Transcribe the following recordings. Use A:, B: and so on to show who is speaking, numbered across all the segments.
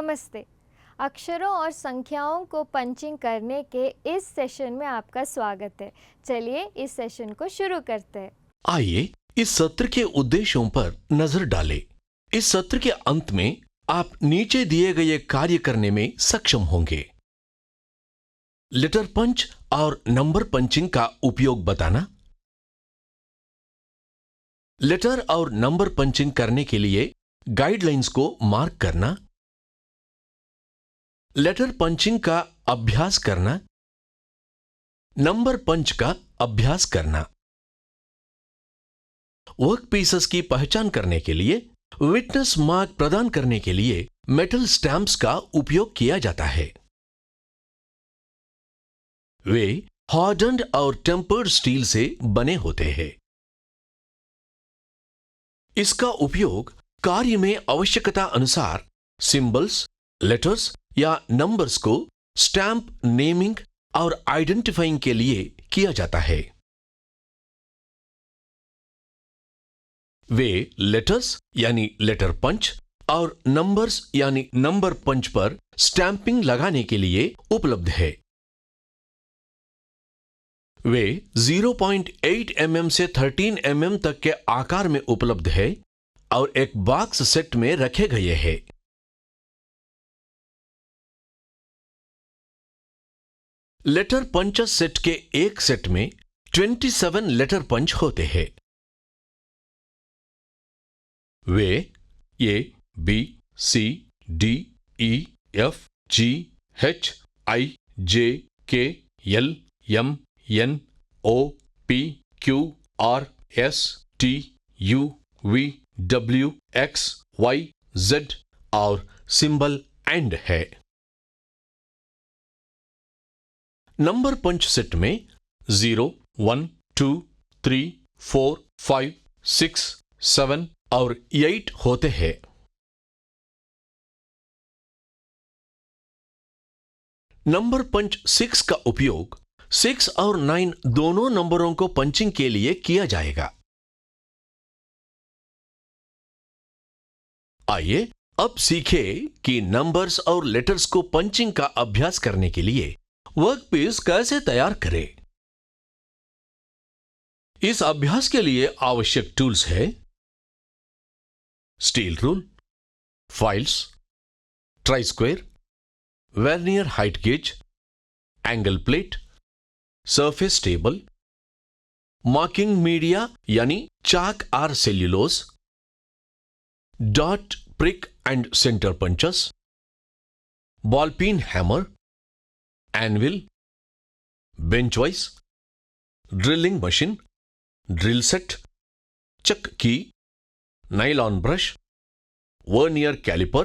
A: नमस्ते। अक्षरों और संख्याओं को पंचिंग करने के इस सेशन में आपका स्वागत है। चलिए इस सेशन को शुरू करते हैं।
B: आइए इस सत्र के उद्देश्यों पर नजर डालें। इस सत्र के अंत में आप नीचे दिए गए कार्य करने में सक्षम होंगे। लेटर पंच और नंबर पंचिंग का उपयोग बताना, लेटर और नंबर पंचिंग करने के लिए गाइडलाइंस को मार्क करना, लेटर पंचिंग का अभ्यास करना, नंबर पंच का अभ्यास करना। वर्क पीसेस की पहचान करने के लिए विटनेस मार्क प्रदान करने के लिए मेटल स्टैंप्स का उपयोग किया जाता है। वे हार्डन्ड और टेम्पर्ड स्टील से बने होते हैं। इसका उपयोग कार्य में आवश्यकता अनुसार सिंबल्स, लेटर्स या नंबर्स को स्टैंप, नेमिंग और आइडेंटिफाइंग के लिए किया जाता है। वे लेटर्स यानी लेटर पंच और नंबर्स यानी नंबर पंच पर स्टैंपिंग लगाने के लिए उपलब्ध है। वे 0.8 mm से 13 mm तक के आकार में उपलब्ध है और एक बॉक्स सेट में रखे गए हैं। लेटर पंच सेट के एक सेट में 27 लेटर पंच होते हैं। वे A, B, C, D, E, F, G, H, I, J, K, L, M, N, O, P, Q, R, S, T, U, V, W, X, Y, Z और सिंबल एंड है। Number पंच set में 0, 1, 2, 3, 4, 5, 6, 7 और 8 होते हैं। Number पंच 6 का उपयोग 6 और 9 दोनों नंबरों को पंचिंग के लिए किया जाएगा। आइए अब सीखें कि नंबर्स और लेटर्स को पंचिंग का अभ्यास करने के लिए वर्कपीस कैसे तैयार करें। इस अभ्यास के लिए आवश्यक टूल्स है steel rule, files, try square, vernier height gauge, angle plate, surface table, marking media यानी chalk or cellulose, dot, prick and center punches, ball peen hammer, anvil, bench vise, drilling machine, drill set, chuck key, nylon brush, vernier caliper,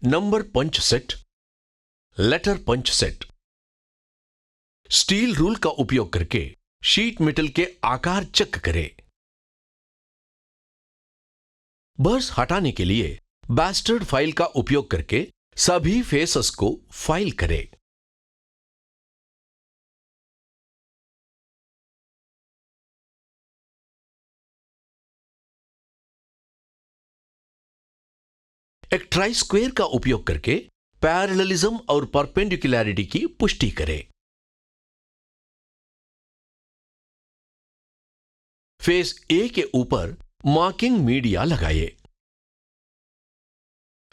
B: number punch set, letter punch set। Steel rule का उपयोग करके sheet metal के आकार check करें। बर्स हटाने के लिए bastard file का उपयोग करके सभी फेसेस को फाइल करें। एक ट्राई स्क्वायर का उपयोग करके पैरेललिज्म और परपेंडिकुलरिटी की पुष्टि करें। फेस ए के ऊपर मार्किंग मीडिया लगाइए।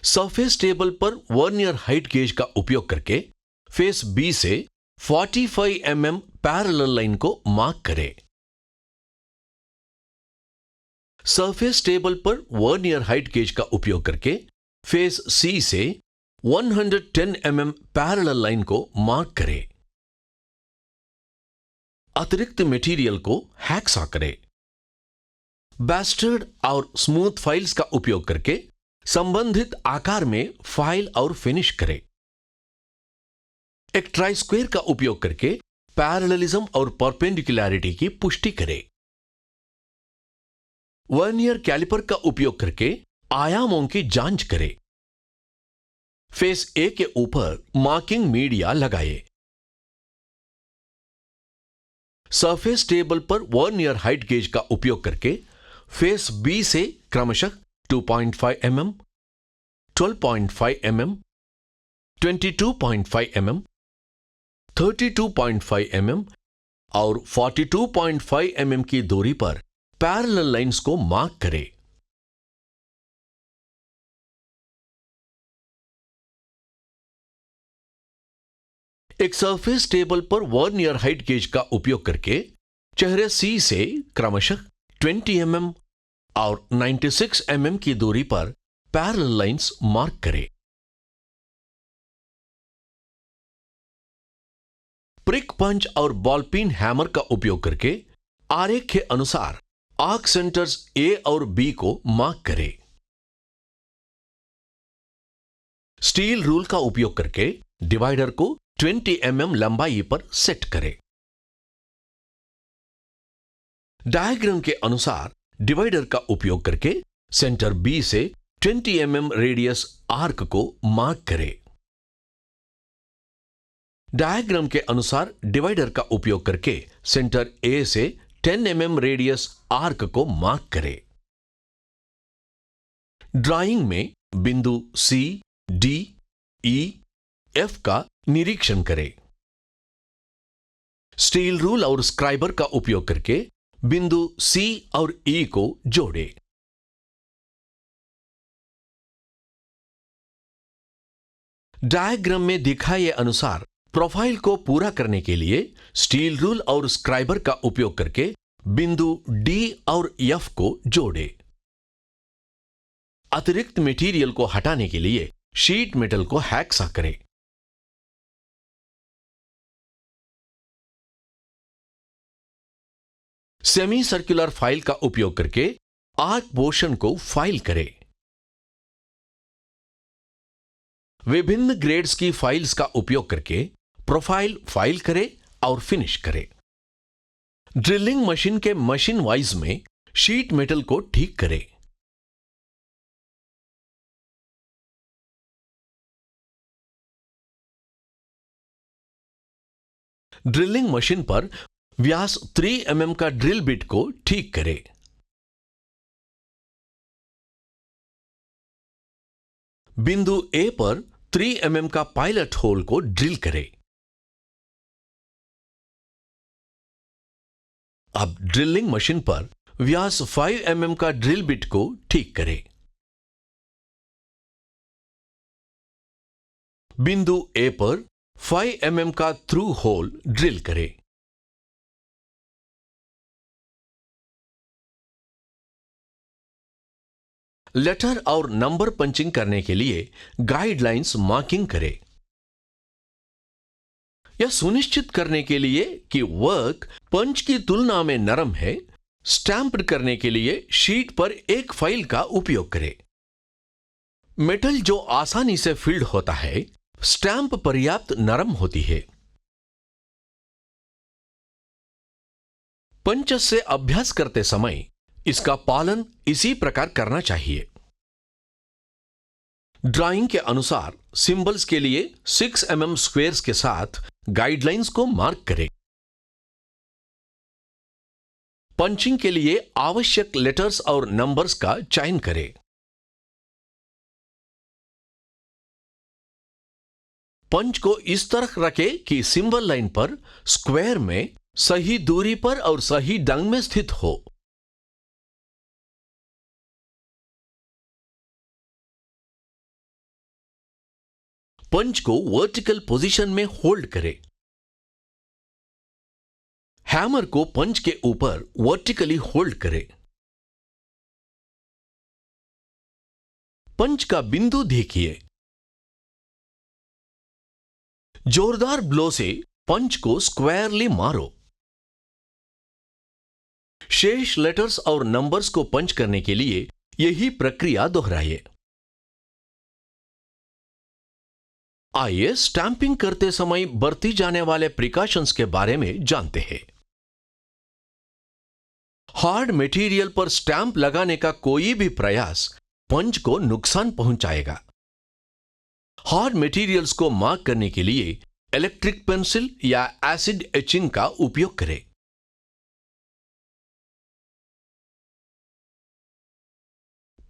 B: सरफेस टेबल पर वर्नियर हाइट गेज का उपयोग करके फेस बी से 45 mm पैरेलल लाइन को मार्क करें। सरफेस टेबल पर वर्नियर हाइट गेज का उपयोग करके फेस सी से 110 mm पैरेलल लाइन को मार्क करें। अतिरिक्त मटेरियल को हैक्सा करें। बास्टर्ड और स्मूथ फाइल्स का उपयोग करके संबंधित आकार में फाइल और फिनिश करें। एक ट्राई स्क्वायर का उपयोग करके पैरेललिज्म और परपेंडिकुलरिटी की पुष्टि करें। वर्नियर कैलिपर का उपयोग करके आयामों की जांच करें। फेस ए के ऊपर मार्किंग मीडिया लगाएं। सरफेस टेबल पर वर्नियर हाइट गेज का उपयोग करके फेस बी से क्रमशः 2.5 mm, 12.5 mm 22.5 mm, 32.5 mm और 42.5 mm की दूरी पर पैरेलल लाइंस को मार्क करें। एक सरफेस टेबल पर वर्नियर हाइट गेज का उपयोग करके चेहरे सी से क्रमशः 20 mm और 96 mm की दूरी पर पैरेलल लाइंस मार्क करें। प्रिक पंच और बॉल पिन हैमर का उपयोग करके आरेख के अनुसार आर्क सेंटर्स ए और बी को मार्क करें। स्टील रूल का उपयोग करके डिवाइडर को 20 mm लंबाई पर सेट करें। डायग्राम के अनुसार डिवाइडर का उपयोग करके सेंटर बी से 20 mm रेडियस आर्क को मार्क करें। डायग्राम के अनुसार डिवाइडर का उपयोग करके सेंटर ए से 10 mm रेडियस आर्क को मार्क करें। ड्राइंग में बिंदु सी, डी, ई, एफ का निरीक्षण करें। स्टील रूल और स्क्राइबर का उपयोग करके बिंदु सी और ई को जोड़ें। डायग्राम में दिखाए अनुसार प्रोफाइल को पूरा करने के लिए स्टील रूल और स्क्राइबर का उपयोग करके बिंदु डी और एफ को जोड़ें। अतिरिक्त मटेरियल को हटाने के लिए शीट मेटल को हैक्सा करें। सेमी सर्कुलर फाइल का उपयोग करके आर्क पोर्शन को फाइल करें। विभिन्न ग्रेड्स की फाइल्स का उपयोग करके प्रोफाइल फाइल करें और फिनिश करें। ड्रिलिंग मशीन के मशीन वाइज में शीट मेटल को ठीक करें। ड्रिलिंग मशीन पर व्यास 3 mm का ड्रिल बिट को ठीक करें। बिंदु ए पर 3 mm का पायलट होल को ड्रिल करें। अब ड्रिलिंग मशीन पर व्यास 5 mm का ड्रिल बिट को ठीक करें। बिंदु ए पर 5 mm का थ्रू होल ड्रिल करें। लेटर और नंबर पंचिंग करने के लिए गाइडलाइंस मार्किंग करें। यह सुनिश्चित करने के लिए कि वर्क पंच की तुलना में नरम है, स्टैंप करने के लिए शीट पर एक फाइल का उपयोग करें। मेटल जो आसानी से फील्ड होता है, स्टैंप पर्याप्त नरम होती है। पंच से अभ्यास करते समय इसका पालन इसी प्रकार करना चाहिए। ड्राइंग के अनुसार सिंबल्स के लिए 6 mm स्क्वेयर्स के साथ गाइडलाइंस को मार्क करें। पंचिंग के लिए आवश्यक लेटर्स और नंबर्स का चयन करें। पंच को इस तरह रखें कि सिंबल लाइन पर स्क्वायर में सही दूरी पर और सही ढंग में स्थित हो। पंच को वर्टिकल पोजीशन में होल्ड करें। हैमर को पंच के ऊपर वर्टिकली होल्ड करें। पंच का बिंदु देखिए। जोरदार ब्लो से पंच को स्क्वायरली मारो। शेष लेटर्स और नंबर्स को पंच करने के लिए यही प्रक्रिया दोहराइए। आइए स्टैंपिंग करते समय बरती जाने वाले प्रिकॉशंस के बारे में जानते हैं। हार्ड मटेरियल पर स्टैंप लगाने का कोई भी प्रयास पंच को नुकसान पहुंचाएगा। हार्ड मटेरियल्स को मार्क करने के लिए इलेक्ट्रिक पेंसिल या एसिड एचिंग का उपयोग करें।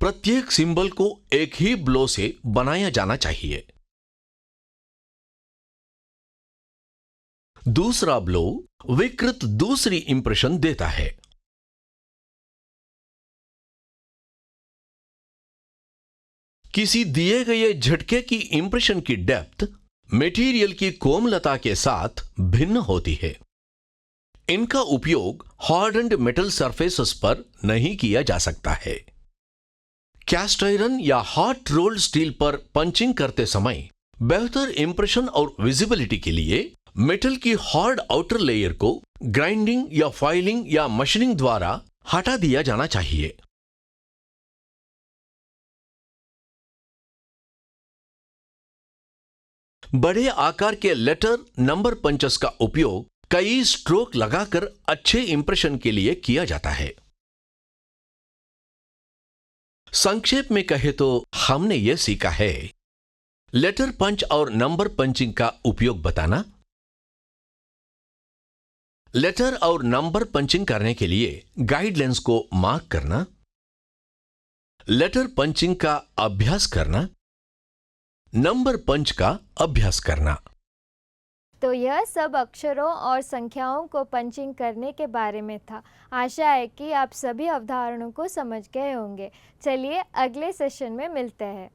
B: प्रत्येक सिंबल को एक ही ब्लो से बनाया जाना चाहिए। दूसरा ब्लो विकृत दूसरी इंप्रेशन देता है। किसी दिए गए झटके की इंप्रेशन की डेप्थ मटेरियल की कोमलता के साथ भिन्न होती है। इनका उपयोग हार्डन्ड मेटल सरफेसेस पर नहीं किया जा सकता है। कैस्ट आयरन या हॉट रोल्ड स्टील पर पंचिंग करते समय बेहतर इंप्रेशन और विजिबिलिटी के लिए मेटल की हार्ड आउटर लेयर को ग्राइंडिंग या फाइलिंग या मशीनिंग द्वारा हटा दिया जाना चाहिए। बड़े आकार के लेटर नंबर पंचेस का उपयोग कई स्ट्रोक लगाकर अच्छे इंप्रेशन के लिए किया जाता है। संक्षेप में कहे तो हमने यह सीखा है लेटर पंच और नंबर पंचिंग का उपयोग बताना, लेटर और नंबर पंचिंग करने के लिए गाइडलाइंस को मार्क करना, लेटर पंचिंग का अभ्यास करना, नंबर पंच का अभ्यास करना।
A: तो यह सब अक्षरों और संख्याओं को पंचिंग करने के बारे में था। आशा है कि आप सभी अवधारणाओं को समझ गए होंगे। चलिए अगले सेशन में मिलते हैं।